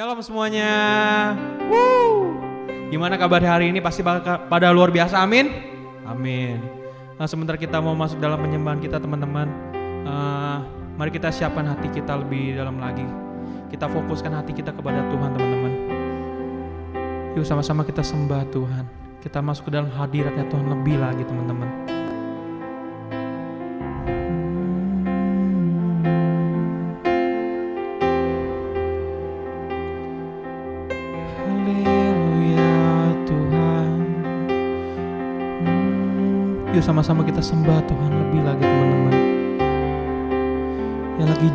Shalom semuanya. Gimana kabar hari ini? Pasti pada luar biasa, amin? Amin. Nah, sementara kita mau masuk dalam penyembahan kita teman-teman, mari kita siapkan hati kita lebih dalam lagi. Kita fokuskan hati kita kepada Tuhan teman-teman. Yuk sama-sama kita sembah Tuhan. Kita masuk ke dalam hadiratnya Tuhan lebih lagi teman-teman. Yuk sama-sama kita sembah Tuhan lebih lagi teman-teman. Yang lagi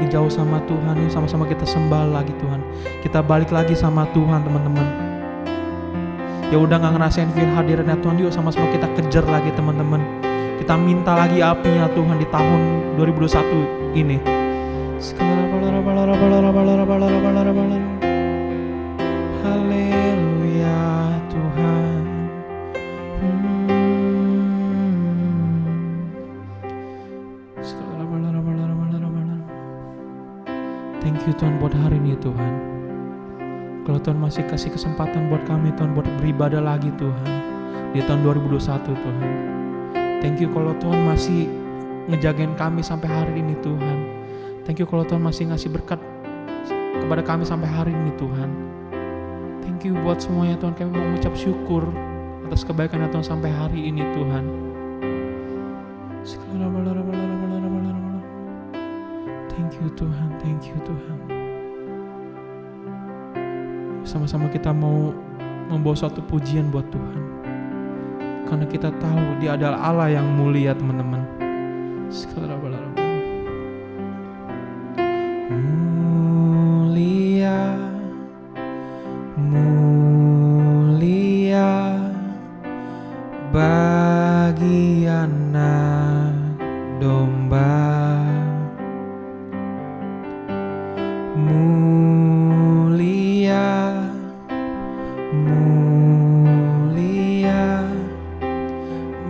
jauh sama Tuhan, yuk sama-sama kita sembah lagi Tuhan. Kita balik lagi sama Tuhan teman-teman. Ya udah gak ngerasain feel hadirnya Tuhan, yuk sama-sama kita kejar lagi teman-teman. Kita minta lagi apinya Tuhan di tahun 2021 ini. Haleluya Tuhan. Thank you Tuhan buat hari ini Tuhan. Kalau Tuhan masih kasih kesempatan buat kami Tuhan buat beribadah lagi Tuhan di tahun 2021 Tuhan. Thank you kalau Tuhan masih ngejagain kami sampai hari ini Tuhan. Thank you kalau Tuhan masih ngasih berkat kepada kami sampai hari ini Tuhan. Thank you buat semuanya Tuhan, kami mau mengucap syukur atas kebaikan Tuhan sampai hari ini Tuhan. Thank you Tuhan, thank you Tuhan. Sama-sama kita mau membawa suatu pujian buat Tuhan. Karena kita tahu Dia adalah Allah yang mulia teman-teman. Mulia, mulia bagi anak domba. Mulia, mulia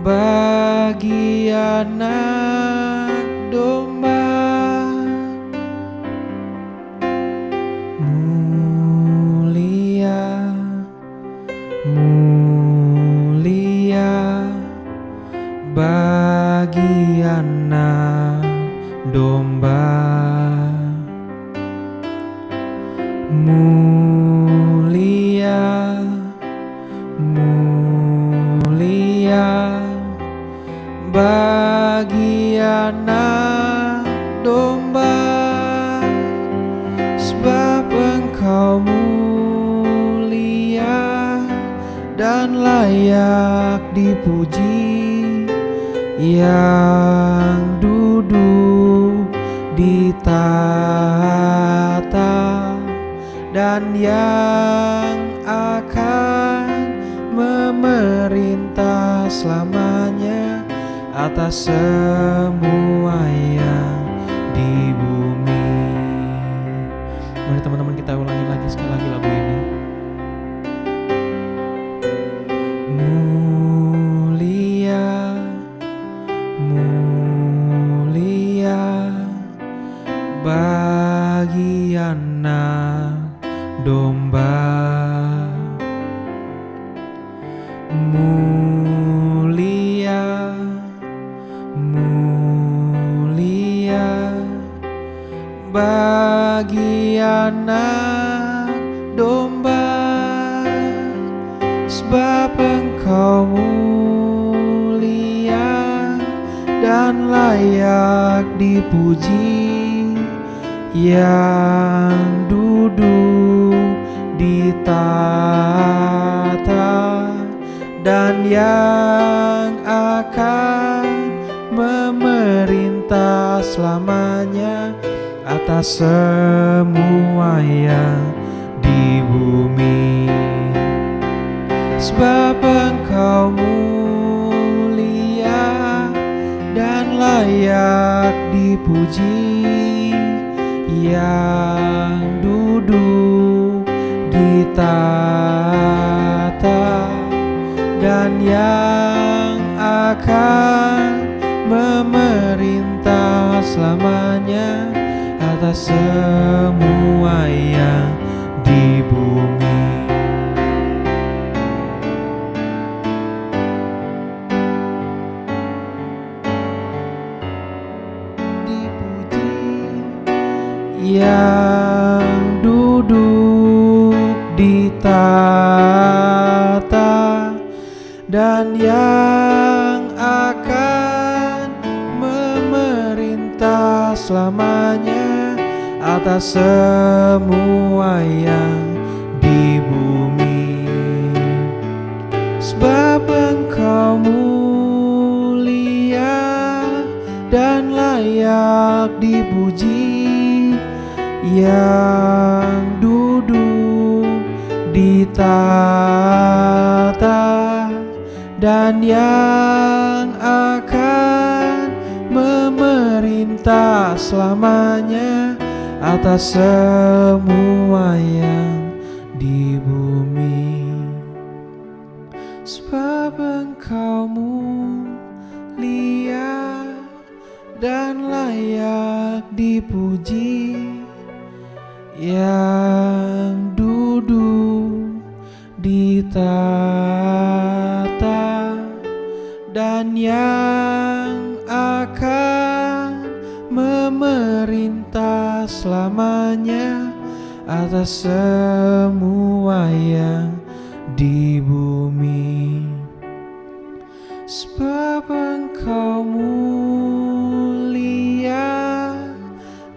bagi anak domba. Mulia, mulia bagi anak domba. Mulia, mulia bagi anak domba, sebab Engkau mulia dan layak dipuji, yang duduk di tahta dan yang akan memerintah selamanya atas semua yang di bumi. Mari teman-teman kita ulangi lagi sekali lagi lagu ini. Mulia, mulia bagi anak domba. Mulia, mulia bagi anak domba, sebab Engkau mulia dan layak dipuji, yang duduk di tahta dan yang akan memerintah selamanya atas semua yang di bumi. Sebab Engkau mulia dan layak dipuji, yang duduk di tahta dan yang akan memerintah selamanya atas semua yang dan yang akan memerintah selamanya atas semua yang di bumi. Sebab Engkau mulia dan layak dipuji, yang duduk di tahta dan yang akan memerintah selamanya atas semua yang di bumi. Sebab Engkau mulia dan layak dipuji, yang duduk di tahta dan yang akan memerintah selamanya atas semua yang di bumi. Sebab Engkau mulia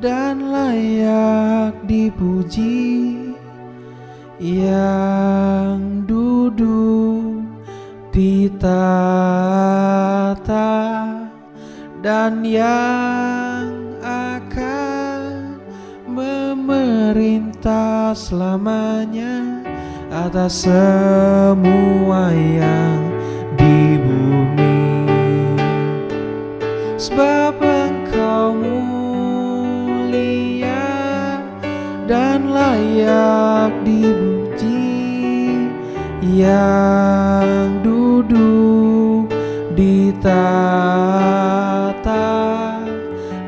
dan layak dipuji, yang duduk di tahta dan yang akan memerintah selamanya atas semua yang di bumi. Sebab Engkau mulia dan layak dipuji, yang duduk di tahta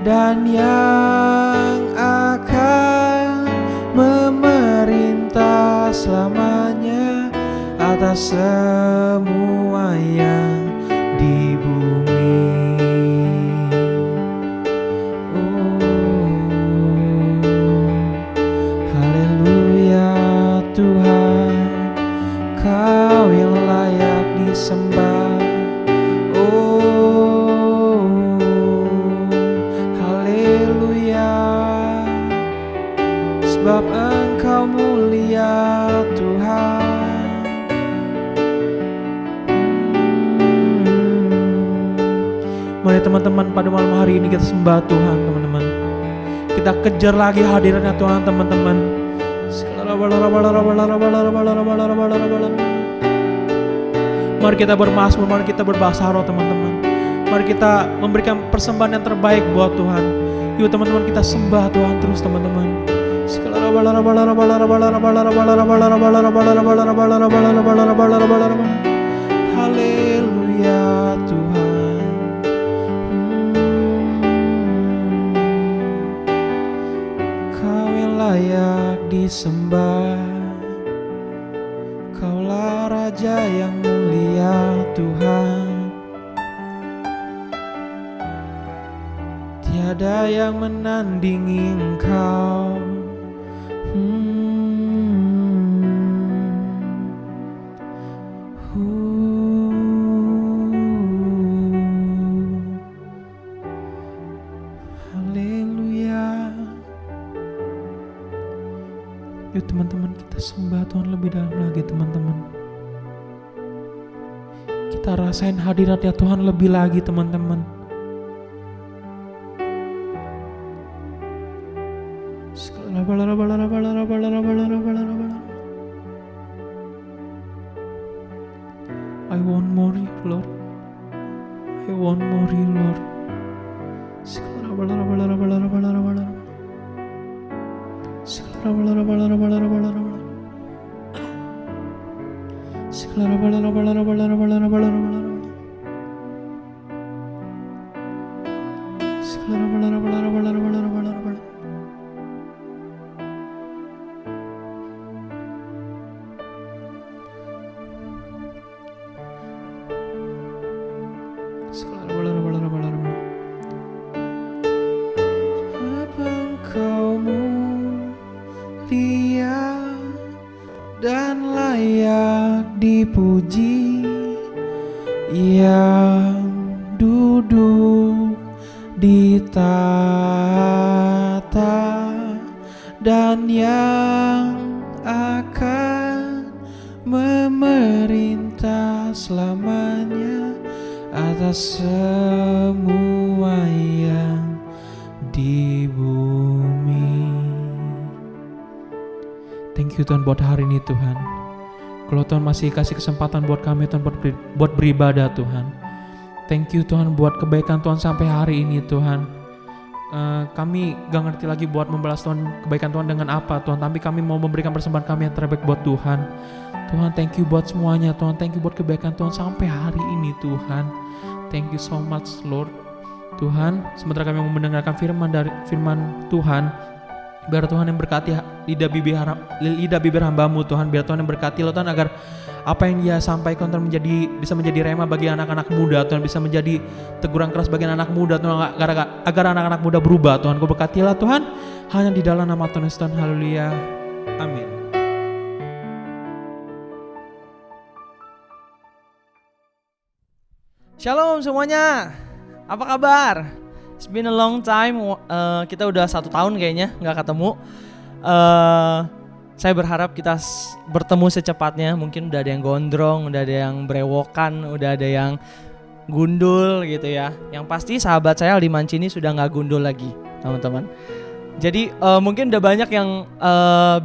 dan yang akan memerintah selamanya atas semua yang di bumi. Haleluya Tuhan, Kau yang layak disembah. Haleluya, sebab Engkau mulia Tuhan. Mari teman-teman, pada malam hari ini kita sembah Tuhan teman-teman. Kita kejar lagi hadiratnya Tuhan teman-teman. Mari kita bermazmur, mari kita berbahasa roh teman-teman. Mari kita memberikan persembahan yang terbaik buat Tuhan. Yuk teman-teman, kita sembah Tuhan terus teman-teman. Haleluya Tuhan. Kau yang layak disembah, Kaulah Raja yang mulia Tuhan. Tiada yang menandingi Engkau. Haleluya. Yuk teman-teman, kita sembah Tuhan lebih dalam lagi teman-teman. Kita rasain hadiratnya Tuhan lebih lagi teman-teman. I want more you, Lord. I want more you, Lord. Engkau mulia dan layak dipuji, yang duduk di tahta dan yang akan memerintah selamanya atas semua yang di bumi. Thank you Tuhan buat hari ini Tuhan. Kalau Tuhan masih kasih kesempatan buat kami Tuhan buat beribadah Tuhan. Thank you Tuhan buat kebaikan Tuhan sampai hari ini Tuhan. Kami gak ngerti lagi buat membalas Tuhan kebaikan Tuhan dengan apa Tuhan. Tapi kami mau memberikan persembahan kami yang terbaik buat Tuhan. Tuhan thank you buat semuanya Tuhan. Thank you buat kebaikan Tuhan sampai hari ini Tuhan. Thank you so much Lord. Tuhan, sementara kami mau mendengarkan firman Tuhan, biar Tuhan yang berkati lidah bibir hamba-Mu Tuhan. Biar Tuhan yang berkati Tuhan agar apa yang Dia sampaikan Tuhan bisa menjadi rema bagi anak-anak muda Tuhan, bisa menjadi teguran keras bagi anak muda Tuhan, agar anak-anak muda berubah Tuhan. Kau berkatilah Tuhan, hanya di dalam nama Tuhan Yesus Tuhan. Haleluya, amin. Shalom semuanya, apa kabar? It's been a long time, kita udah 1 tahun kayaknya nggak ketemu. Saya berharap kita bertemu secepatnya. Mungkin udah ada yang gondrong, udah ada yang berewokan, udah ada yang gundul gitu ya. Yang pasti sahabat saya Aldi Mancini sudah nggak gundul lagi teman-teman. Jadi mungkin udah banyak yang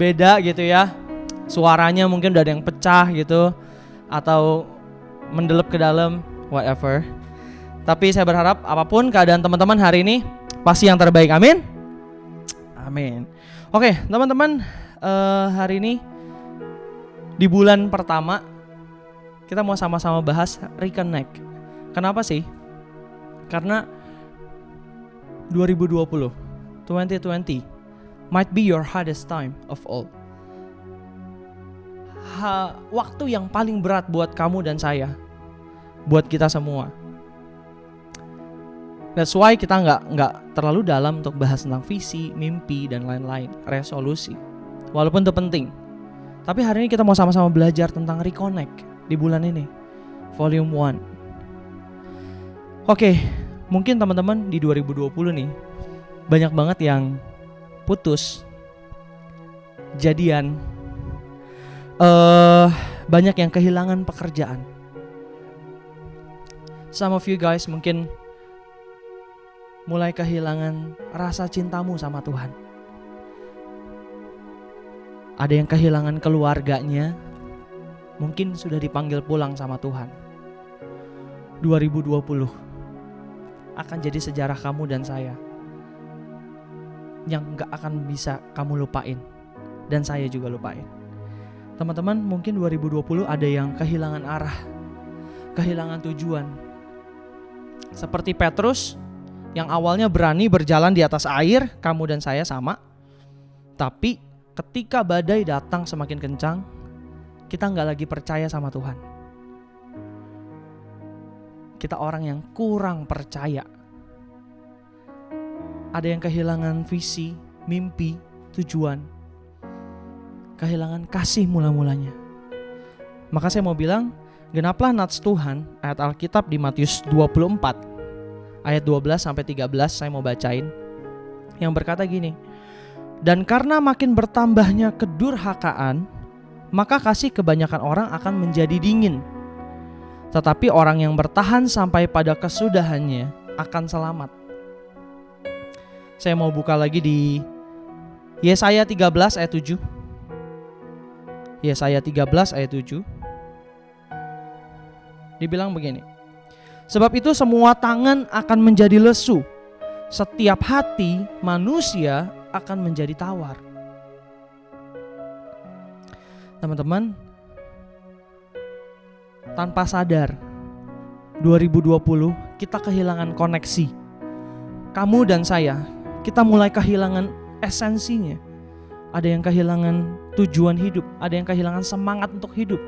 beda gitu ya. Suaranya mungkin udah ada yang pecah gitu, atau mendelep ke dalam, whatever. Tapi saya berharap apapun keadaan teman-teman hari ini pasti yang terbaik, amin. Amin. Oke teman-teman, hari ini di bulan pertama kita mau sama-sama bahas reconnect. Kenapa sih? Karena 2020 might be your hardest time of all. Waktu yang paling berat buat kamu dan saya, buat kita semua. That's why kita nggak terlalu dalam untuk bahas tentang visi, mimpi, dan lain-lain, resolusi. Walaupun itu penting. Tapi hari ini kita mau sama-sama belajar tentang reconnect di bulan ini, volume 1. Oke, mungkin teman-teman di 2020 nih banyak banget yang putus, jadian, banyak yang kehilangan pekerjaan. Some of you guys mungkin mulai kehilangan rasa cintamu sama Tuhan. Ada yang kehilangan keluarganya, mungkin sudah dipanggil pulang sama Tuhan. 2020 akan jadi sejarah kamu dan saya yang gak akan bisa kamu lupain, dan saya juga lupain. Teman-teman, mungkin 2020 ada yang kehilangan arah, kehilangan tujuan. Seperti Petrus yang awalnya berani berjalan di atas air, kamu dan saya sama. Tapi ketika badai datang semakin kencang, kita gak lagi percaya sama Tuhan. Kita orang yang kurang percaya. Ada yang kehilangan visi, mimpi, tujuan. Kehilangan kasih mula-mulanya. Maka saya mau bilang, genaplah nats Tuhan, ayat Alkitab di Matius 24 ayat 12 sampai 13 saya mau bacain, yang berkata gini. Dan karena makin bertambahnya kedurhakaan, maka kasih kebanyakan orang akan menjadi dingin. Tetapi orang yang bertahan sampai pada kesudahannya akan selamat. Saya mau buka lagi di Yesaya 13 ayat 7. Yesaya 13 ayat 7. Dibilang begini. Sebab itu semua tangan akan menjadi lesu, setiap hati manusia akan menjadi tawar. Teman-teman, tanpa sadar 2020 kita kehilangan koneksi. Kamu dan saya, kita mulai kehilangan esensinya. Ada yang kehilangan tujuan hidup, ada yang kehilangan semangat untuk hidup.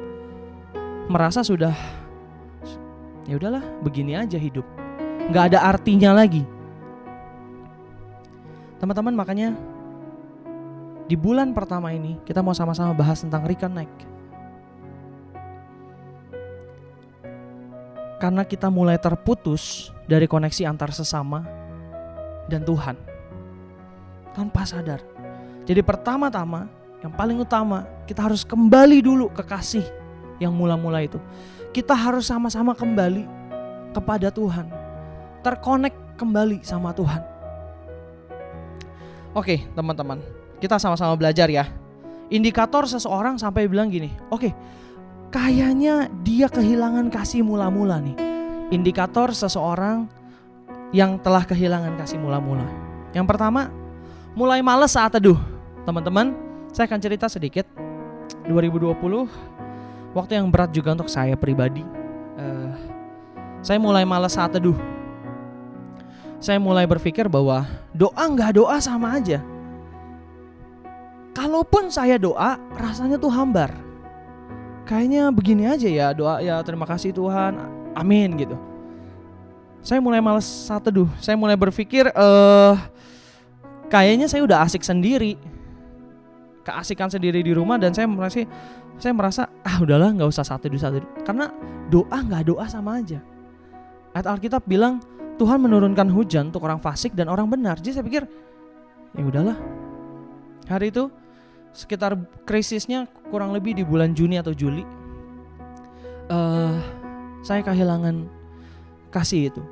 Merasa sudah, ya udahlah, begini aja hidup, nggak ada artinya lagi. Teman-teman, makanya di bulan pertama ini kita mau sama-sama bahas tentang reconnect. karena kita mulai terputus dari koneksi antar sesama dan Tuhan tanpa sadar. Jadi pertama-tama, yang paling utama, kita harus kembali dulu ke kasih yang mula-mula itu. Kita harus sama-sama kembali kepada Tuhan, terkonek kembali sama Tuhan. Oke teman-teman, kita sama-sama belajar ya. Indikator seseorang sampai bilang gini, oke, kayaknya dia kehilangan kasih mula-mula nih. Indikator seseorang yang telah kehilangan kasih mula-mula. Yang pertama, mulai malas saat teduh. Teman-teman, saya akan cerita sedikit. 2020, waktu yang berat juga untuk saya pribadi. Saya mulai malas saat teduh. Saya mulai berpikir bahwa doa nggak doa sama aja. Kalaupun saya doa, rasanya tuh hambar. Kayaknya begini aja ya, doa ya terima kasih Tuhan, amin gitu. Saya mulai malas saat teduh. Saya mulai berpikir kayaknya saya udah asik sendiri, keasikan sendiri di rumah, dan saya merasa udahlah nggak usah saat teduh. Karena doa nggak doa sama aja. Ayat Alkitab bilang Tuhan menurunkan hujan untuk orang fasik dan orang benar. Jadi saya pikir ya udahlah. Hari itu sekitar krisisnya kurang lebih di bulan Juni atau Juli, saya kehilangan kasih itu.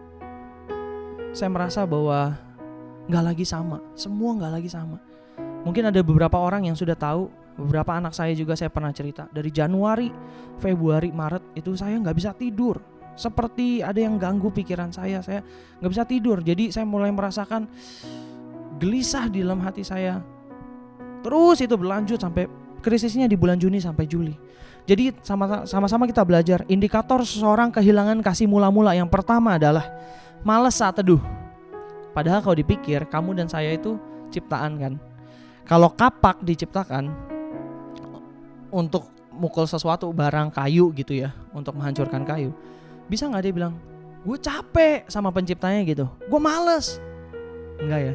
Saya merasa bahwa gak lagi sama, semua gak lagi sama. Mungkin ada beberapa orang yang sudah tahu, beberapa anak saya juga saya pernah cerita. Dari Januari, Februari, Maret itu saya gak bisa tidur. Seperti ada yang ganggu pikiran saya gak bisa tidur. Jadi saya mulai merasakan gelisah di dalam hati saya. Terus itu berlanjut sampai krisisnya di bulan Juni sampai Juli. Jadi sama-sama kita belajar indikator seseorang kehilangan kasih mula-mula. Yang pertama adalah malas saat teduh. Padahal kalau dipikir kamu dan saya itu ciptaan kan. Kalau kapak diciptakan untuk mukul sesuatu, barang, kayu gitu ya, untuk menghancurkan kayu, bisa gak dia bilang gue capek sama penciptanya gitu, gue males? Enggak ya.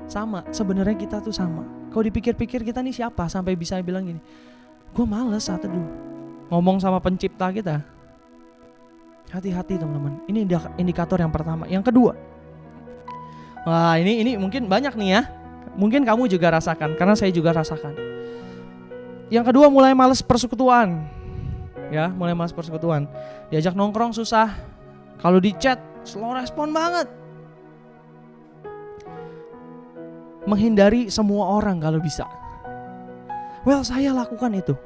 Sama, sebenarnya kita tuh sama. Kalau dipikir-pikir kita nih siapa sampai bisa bilang gini, gue males saat teduh. Ngomong sama pencipta kita. Hati-hati teman-teman. Ini indikator yang pertama. Yang kedua, wah ini mungkin banyak nih ya. Mungkin kamu juga rasakan, karena saya juga rasakan. Yang kedua, mulai males persekutuan. Ya, mulai males persekutuan. Diajak nongkrong susah. Kalau di chat slow respon banget. Menghindari semua orang kalau bisa. Well, saya lakukan itu.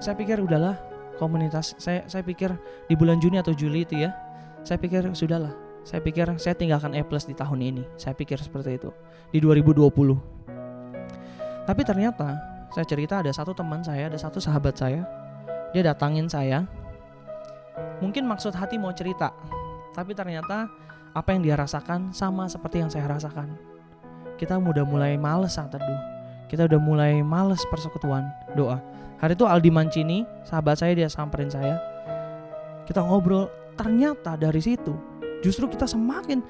Saya pikir udahlah, komunitas saya pikir di bulan Juni atau Juli itu ya, saya pikir sudahlah. Saya pikir saya tinggalkan E+ di tahun ini. Saya pikir seperti itu di 2020. Tapi ternyata saya cerita ada satu teman saya, ada satu sahabat saya, dia datangin saya. Mungkin maksud hati mau cerita, tapi ternyata apa yang dia rasakan sama seperti yang saya rasakan. Kita udah mulai males saat teduh. Kita udah mulai males persekutuan doa. Hari itu Aldi Mancini, sahabat saya, dia samperin saya. Kita ngobrol, ternyata dari situ justru kita semakin,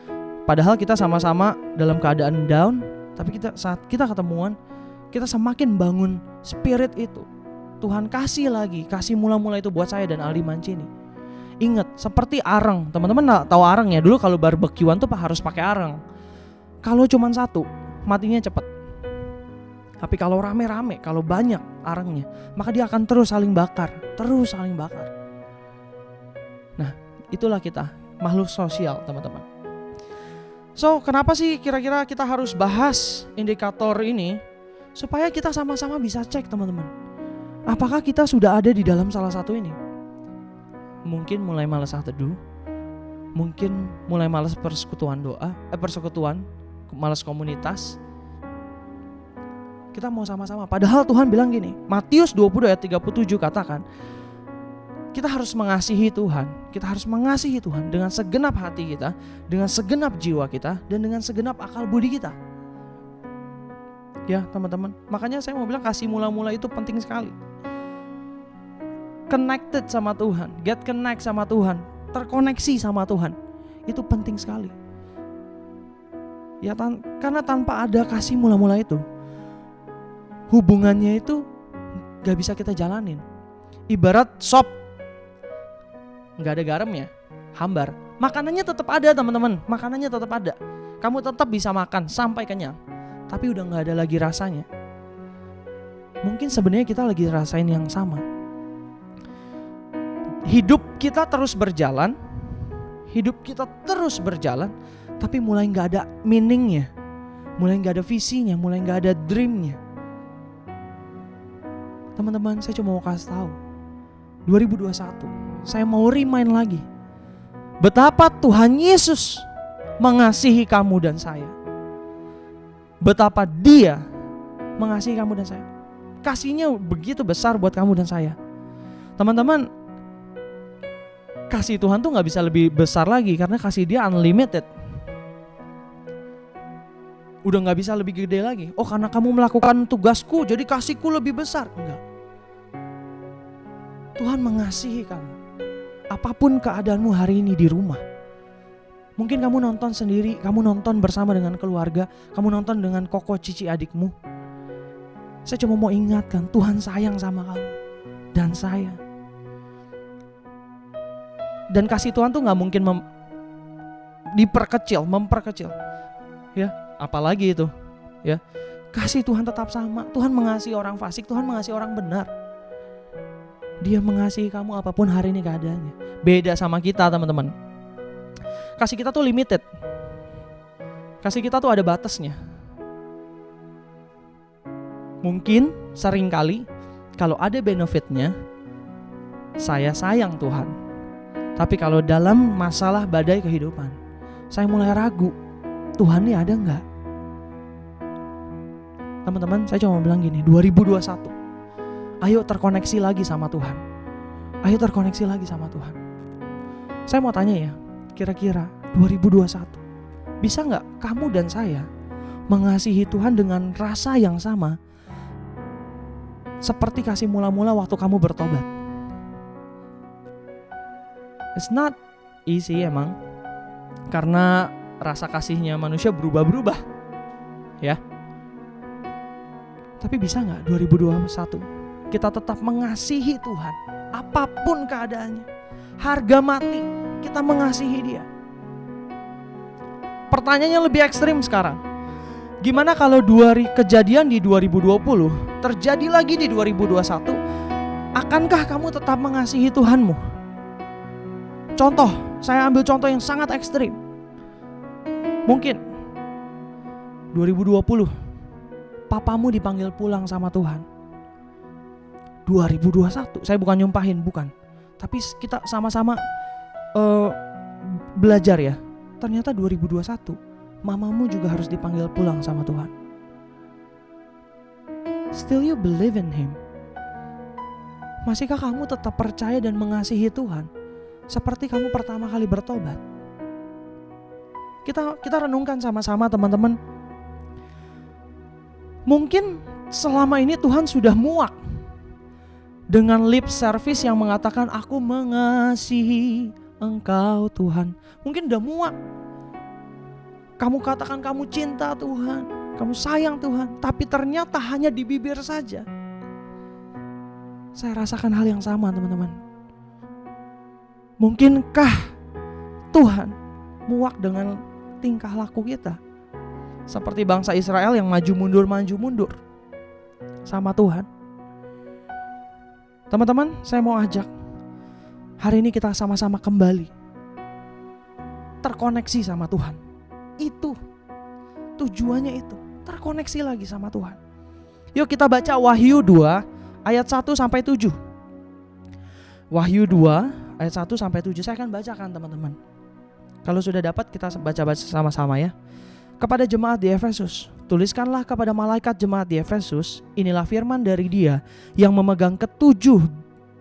padahal kita sama-sama dalam keadaan down, tapi saat kita ketemuan, kita semakin bangun spirit itu. Tuhan kasih lagi, kasih mula-mula itu buat saya dan Aldi Mancini. Ingat, seperti arang. Teman-teman tahu arang ya? Dulu kalau barbekyuan tuh harus pakai arang. Kalau cuma satu, matinya cepat. Tapi kalau rame-rame, kalau banyak arangnya, maka dia akan terus saling bakar. Nah, itulah kita, makhluk sosial teman-teman. So, kenapa sih kira-kira kita harus bahas indikator ini? Supaya kita sama-sama bisa cek teman-teman. Apakah kita sudah ada di dalam salah satu ini? Mungkin mulai malas saat teduh. Mungkin mulai malas persekutuan doa, malas komunitas. Kita mau sama-sama. Padahal Tuhan bilang gini, Matius 20 ayat 37 katakan, kita harus mengasihi Tuhan. Kita harus mengasihi Tuhan dengan segenap hati kita, dengan segenap jiwa kita, dan dengan segenap akal budi kita. Ya teman-teman, makanya saya mau bilang kasih mula-mula itu penting sekali. Connected sama Tuhan, get connect sama Tuhan, terkoneksi sama Tuhan, itu penting sekali. Ya karena tanpa ada kasih mula-mula itu, hubungannya itu gak bisa kita jalanin. Ibarat sop, nggak ada garamnya, hambar. Makanannya tetap ada teman-teman, makanannya tetap ada. Kamu tetap bisa makan sampai kenyang, tapi udah nggak ada lagi rasanya. Mungkin sebenarnya kita lagi rasain yang sama. Hidup kita terus berjalan, tapi mulai nggak ada meaningnya, mulai nggak ada visinya, mulai nggak ada dreamnya. Teman-teman, saya cuma mau kasih tahu, 2021, saya mau remind lagi betapa Tuhan Yesus mengasihi kamu dan saya. Betapa Dia mengasihi kamu dan saya. Kasihnya begitu besar buat kamu dan saya. Teman-teman, kasih Tuhan tuh gak bisa lebih besar lagi karena kasih Dia unlimited. Udah gak bisa lebih gede lagi. Oh, karena kamu melakukan tugasku jadi kasihku lebih besar. Enggak. Tuhan mengasihi kamu. Apapun keadaanmu hari ini di rumah. Mungkin kamu nonton sendiri, kamu nonton bersama dengan keluarga, kamu nonton dengan koko cici adikmu. Saya cuma mau ingatkan, Tuhan sayang sama kamu dan saya. Dan kasih Tuhan tuh gak mungkin memperkecil. Ya, apalagi itu. Ya, kasih Tuhan tetap sama. Tuhan mengasihi orang fasik, Tuhan mengasihi orang benar. Dia mengasihi kamu apapun hari ini keadaannya. Beda sama kita, teman-teman. Kasih kita tuh limited. Kasih kita tuh ada batasnya. Mungkin seringkali kalau ada benefitnya, saya sayang Tuhan. Tapi kalau dalam masalah badai kehidupan, saya mulai ragu, Tuhan ini ada gak? Teman-teman, saya cuma bilang gini, 2021, ayo terkoneksi lagi sama Tuhan. Ayo terkoneksi lagi sama Tuhan. Saya mau tanya ya, kira-kira 2021, bisa gak kamu dan saya mengasihi Tuhan dengan rasa yang sama seperti kasih mula-mula waktu kamu bertobat? It's not easy emang, karena rasa kasihnya manusia berubah-berubah, ya. Tapi bisa gak 2021 kita tetap mengasihi Tuhan apapun keadaannya, harga mati kita mengasihi Dia? Pertanyaannya lebih ekstrim sekarang. Gimana kalau kejadian di 2020 terjadi lagi di 2021? Akankah kamu tetap mengasihi Tuhanmu? Contoh, saya ambil contoh yang sangat ekstrim. Mungkin 2020 papamu dipanggil pulang sama Tuhan. 2021, saya bukan nyumpahin, bukan. Tapi kita sama-sama belajar ya. Ternyata 2021 mamamu juga harus dipanggil pulang sama Tuhan. Still you believe in Him? Masihkah kamu tetap percaya dan mengasihi Tuhan seperti kamu pertama kali bertobat? Kita renungkan sama-sama, teman-teman. Mungkin selama ini Tuhan sudah muak dengan lip service yang mengatakan aku mengasihi Engkau Tuhan. Mungkin udah muak. Kamu katakan kamu cinta Tuhan, kamu sayang Tuhan, tapi ternyata hanya di bibir saja. Saya rasakan hal yang sama, teman-teman. Mungkinkah Tuhan muak dengan tingkah laku kita? Seperti bangsa Israel yang maju mundur sama Tuhan. Teman-teman, saya mau ajak hari ini kita sama-sama kembali terkoneksi sama Tuhan. Itu tujuannya, itu terkoneksi lagi sama Tuhan. Yuk kita baca Wahyu 2 ayat 1 sampai 7. Wahyu 2 ayat 1 sampai 7. Saya akan bacakan, teman-teman. Kalau sudah dapat kita baca sama-sama ya. Kepada jemaat di Efesus, tuliskanlah kepada malaikat jemaat di Efesus, inilah firman dari Dia yang memegang ketujuh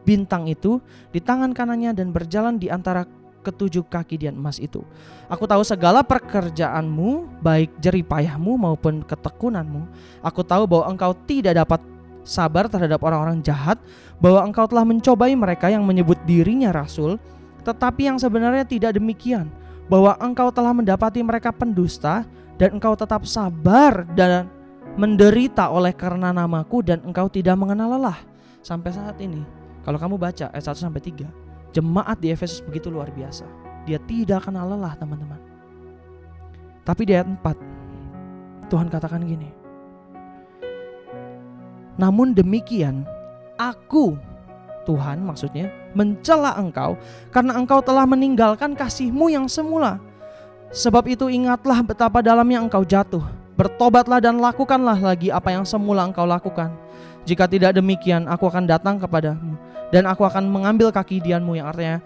bintang itu di tangan kanannya dan berjalan di antara ketujuh kaki dian emas itu. Aku tahu segala pekerjaanmu, baik jeripayahmu maupun ketekunanmu. Aku tahu bahwa engkau tidak dapat sabar terhadap orang-orang jahat, bahwa engkau telah mencobai mereka yang menyebut dirinya rasul, tetapi yang sebenarnya tidak demikian, bahwa engkau telah mendapati mereka pendusta, dan engkau tetap sabar dan menderita oleh karena namaku, dan engkau tidak mengenal lelah sampai saat ini. Kalau kamu baca ayat 1 sampai 3, Jemaat di Efesus begitu luar biasa. Dia tidak kenal lelah, teman-teman. Tapi di ayat 4 Tuhan katakan gini, namun demikian aku, Tuhan maksudnya, mencela engkau karena engkau telah meninggalkan kasihmu yang semula. Sebab itu ingatlah betapa dalamnya engkau jatuh. Bertobatlah dan lakukanlah lagi apa yang semula engkau lakukan. Jika tidak demikian, aku akan datang kepadamu dan aku akan mengambil kaki dianmu, yang artinya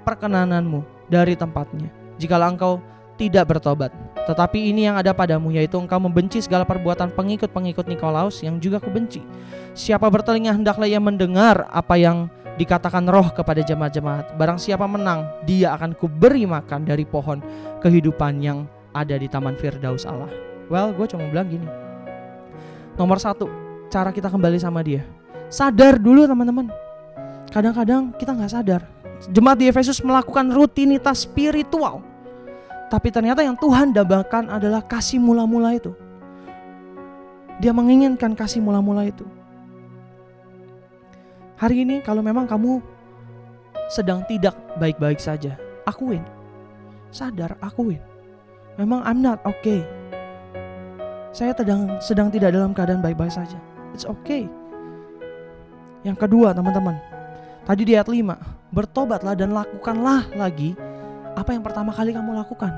perkenananmu, dari tempatnya. Jikalau engkau tidak bertobat. Tetapi ini yang ada padamu, yaitu engkau membenci segala perbuatan pengikut-pengikut Nikolaus yang juga kubenci. Siapa bertelinga hendaklah ia mendengar apa yang dikatakan Roh kepada jemaat-jemaat. Barang siapa menang, dia akan kuberi makan dari pohon kehidupan yang ada di Taman Firdaus Allah. Well, gue cuma bilang gini, nomor 1, cara kita kembali sama dia, sadar dulu teman-teman. Kadang-kadang kita gak sadar. Jemaat di Efesus melakukan rutinitas spiritual, tapi ternyata yang Tuhan dambakan adalah kasih mula-mula itu. Dia menginginkan kasih mula-mula itu. Hari ini kalau memang kamu sedang tidak baik-baik saja, akuin. Sadar, akuin. Memang I'm not okay. Saya sedang tidak dalam keadaan baik-baik saja. It's okay. Yang kedua, teman-teman, tadi di ayat 5, bertobatlah dan lakukanlah lagi apa yang pertama kali kamu lakukan.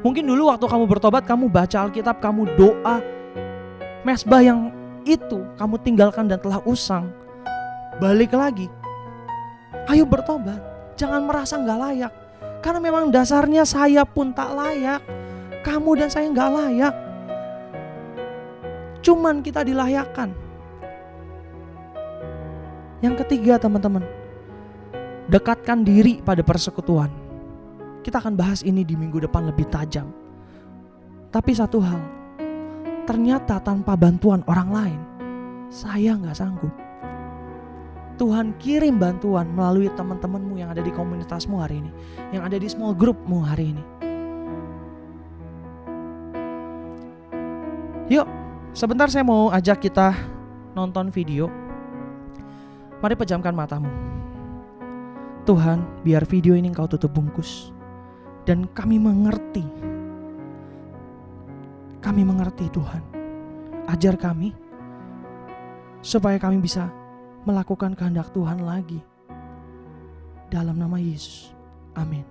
Mungkin dulu waktu kamu bertobat, kamu baca Alkitab, kamu doa, mesbah yang itu kamu tinggalkan dan telah usang, balik lagi. Ayo bertobat, jangan merasa gak layak. Karena memang dasarnya saya pun tak layak, kamu dan saya gak layak. Cuman kita dilayakkan. Yang ketiga, teman-teman, dekatkan diri pada persekutuan. Kita akan bahas ini di minggu depan lebih tajam. Tapi satu hal, ternyata tanpa bantuan orang lain, saya gak sanggup. Tuhan kirim bantuan melalui teman-temanmu yang ada di komunitasmu hari ini, yang ada di small groupmu hari ini. Yuk, sebentar saya mau ajak kita nonton video. Mari pejamkan matamu. Tuhan, biar video ini Engkau tutup bungkus dan kami mengerti. Kami mengerti Tuhan. Ajar kami supaya kami bisa melakukan kehendak Tuhan lagi. Dalam nama Yesus. Amin.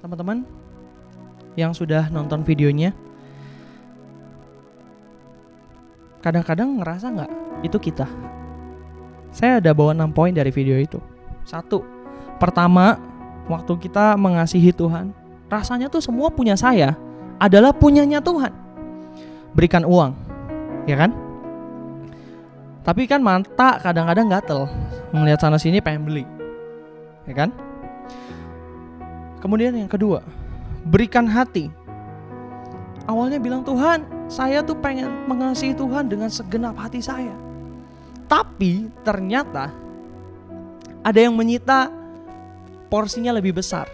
teman-teman yang sudah nonton videonya, kadang-kadang ngerasa nggak itu kita? Saya ada bawa 6 poin dari video itu. 1, pertama, waktu kita mengasihi Tuhan, rasanya tuh semua punya saya adalah punyanya Tuhan. Berikan uang, ya kan? Tapi kan mata kadang-kadang gatel, ngelihat sana sini pengen beli, ya kan? Kemudian yang kedua, berikan hati. Awalnya bilang, Tuhan, saya tuh pengen mengasihi Tuhan dengan segenap hati saya. Tapi ternyata ada yang menyita porsinya lebih besar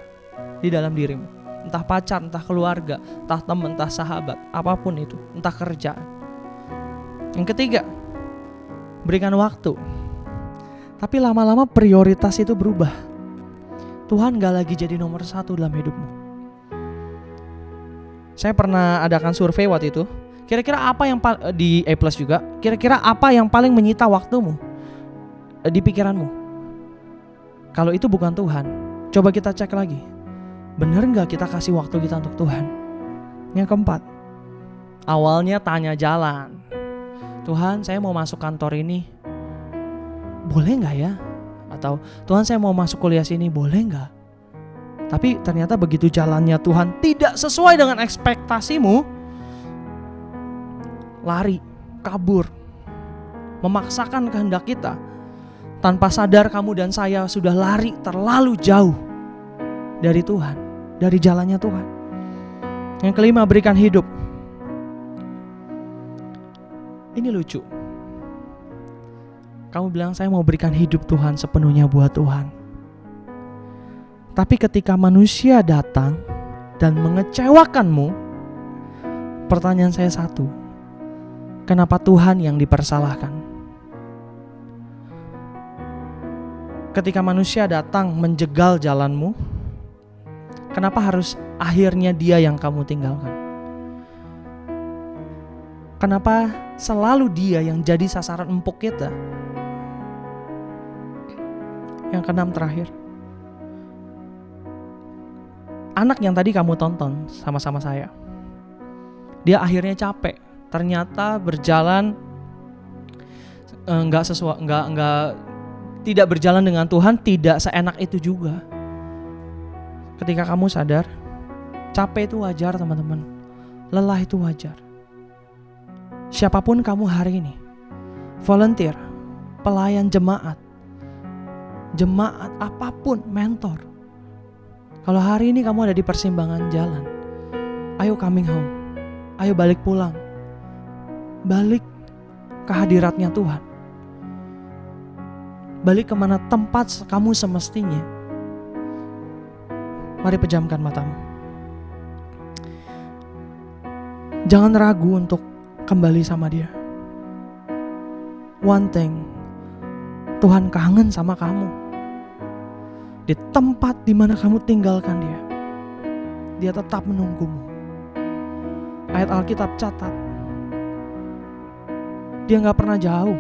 di dalam dirimu. Entah pacar, entah keluarga, entah teman, entah sahabat, apapun itu, entah kerjaan. Yang ketiga, berikan waktu. Tapi lama-lama prioritas itu berubah. Tuhan gak lagi jadi nomor 1 dalam hidupmu. Saya pernah adakan survei waktu itu. Kira-kira apa yang di A+ juga, kira-kira apa yang paling menyita waktumu di pikiranmu? Kalau itu bukan Tuhan, coba kita cek lagi. Bener gak kita kasih waktu kita untuk Tuhan? Yang keempat, awalnya tanya jalan. Tuhan, saya mau masuk kantor ini, boleh gak ya? Atau Tuhan, saya mau masuk kuliah sini, boleh gak? Tapi ternyata begitu jalannya Tuhan tidak sesuai dengan ekspektasimu, lari, kabur, memaksakan kehendak kita. Tanpa sadar kamu dan saya sudah lari terlalu jauh dari Tuhan, dari jalannya Tuhan. Yang kelima, berikan hidup. Ini lucu. Kamu bilang saya mau berikan hidup Tuhan sepenuhnya buat Tuhan. Tapi ketika manusia datang dan mengecewakanmu, pertanyaan saya satu, kenapa Tuhan yang dipersalahkan? Ketika manusia datang menjegal jalanmu, kenapa harus akhirnya dia yang kamu tinggalkan? Kenapa selalu dia yang jadi sasaran empuk kita? Yang keenam terakhir, anak yang tadi kamu tonton sama-sama saya, dia akhirnya capek. Ternyata berjalan tidak berjalan dengan Tuhan, tidak seenak itu juga. Ketika kamu sadar, capek itu wajar teman-teman, lelah itu wajar. Siapapun kamu hari ini, volunteer, pelayan jemaat apapun, mentor. Kalau hari ini kamu ada di persimpangan jalan, ayo coming home, ayo balik pulang, balik ke hadiratnya Tuhan, balik kemana tempat kamu semestinya. Mari pejamkan matamu. Jangan ragu untuk kembali sama dia. One thing, Tuhan kangen sama kamu. Di tempat di mana kamu tinggalkan dia, dia tetap menunggumu. Ayat Alkitab catat, dia gak pernah jauh.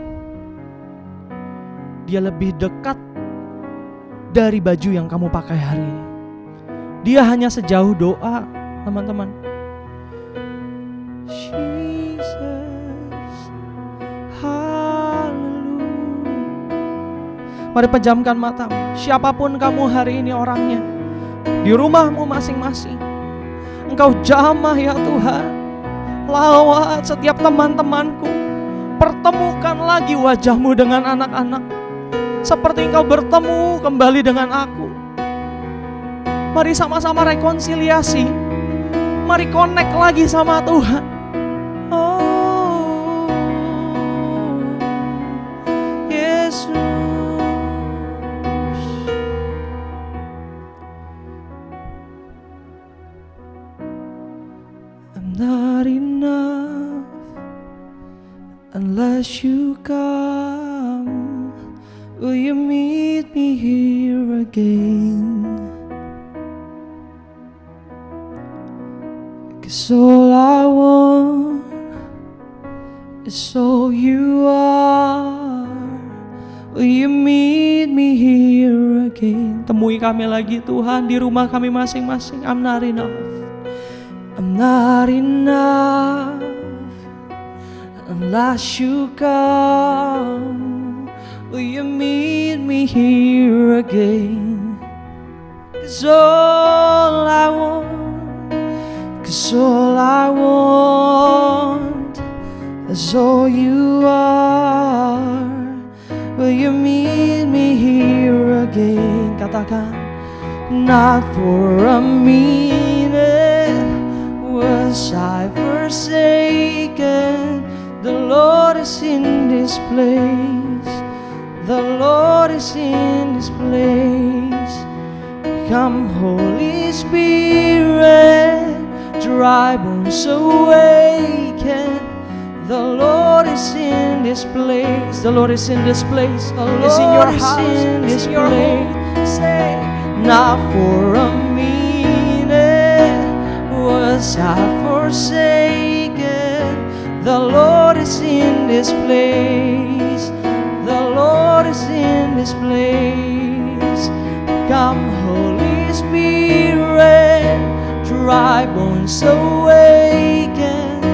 Dia lebih dekat dari baju yang kamu pakai hari ini. Dia hanya sejauh doa, teman-teman. Mari pejamkan matamu. Siapapun kamu hari ini orangnya, di rumahmu masing-masing, Engkau jamah ya Tuhan. Lawat setiap teman-temanku, pertemukan lagi wajahmu dengan anak-anak, seperti Engkau bertemu kembali dengan aku. Mari sama-sama rekonsiliasi. Mari connect lagi sama Tuhan. Oh, Yesus. I'm not enough unless you come. Will you meet me here again? 'Cause all I want is all you are. Will you meet me here here again. Temui kami lagi Tuhan di rumah kami masing-masing. I'm not enough. I'm not enough unless you come. Will you meet me here again? 'Cause all I want is all you are. Will you meet me here again? Katakan, not for a minute was I forsaken. The Lord is in this place. The Lord is in this place. Come Holy Spirit, dry bones awaken. The Lord is in this place. The Lord is in this place. The Lord is in your house. Is in your home. Say, not for a minute was I forsaken. The Lord is in this place. The Lord is in this place. Come Holy Spirit, dry bones awaken.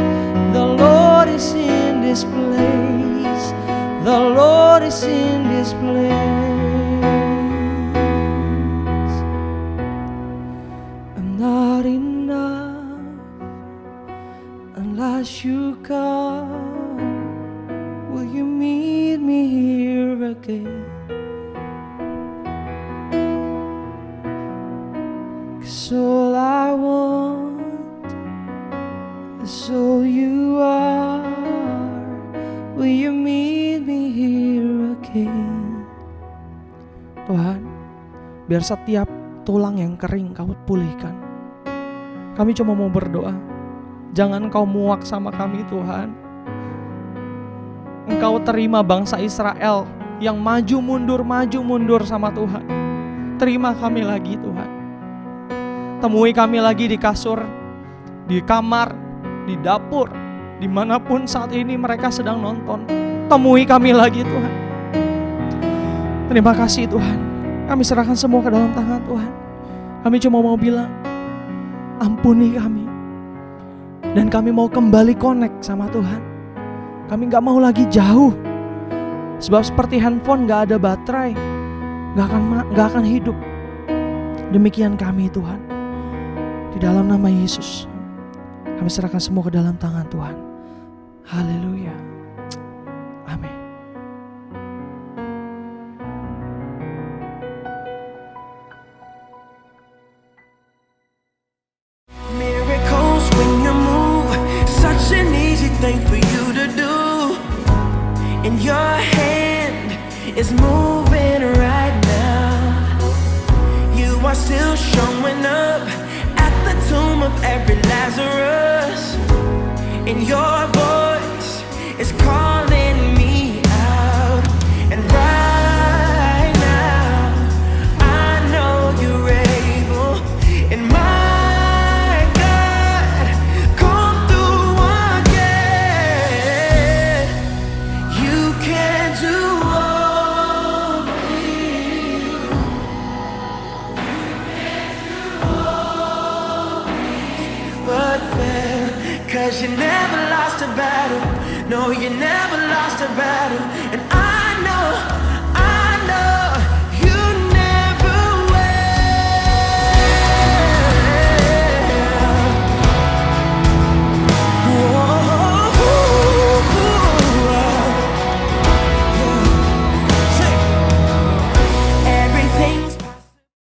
The Lord is in this place. The Lord is in this place. I'm not enough unless you come. Will you meet me here again? 'Cause all I want is all you are. Will you meet me here again? Tuhan, biar setiap tulang yang kering Kau pulihkan. Kami cuma mau berdoa, jangan Kau muak sama kami Tuhan. Engkau terima bangsa Israel yang maju mundur sama Tuhan. Terima kami lagi Tuhan. Temui kami lagi di kasur, di kamar, di dapur, dimanapun saat ini mereka sedang nonton. Temui kami lagi Tuhan. Terima kasih Tuhan. Kami serahkan semua ke dalam tangan Tuhan. Kami cuma mau bilang, ampuni kami. Dan kami mau kembali connect sama Tuhan. Kami gak mau lagi jauh. Sebab seperti handphone gak ada baterai, gak akan hidup. Demikian kami Tuhan. Di dalam nama Yesus, kami serahkan semua ke dalam tangan Tuhan. Haleluya. Amin. Miracles when you move, such an easy thing for you to do. And your hand is moving right now. You are still showing up at the tomb of every Lazarus. And your voice is calling me out. And right now, I know you're able. And my God, come through again. You can do all things. But fail, 'cause you never lost a battle. No, you never lost a battle. And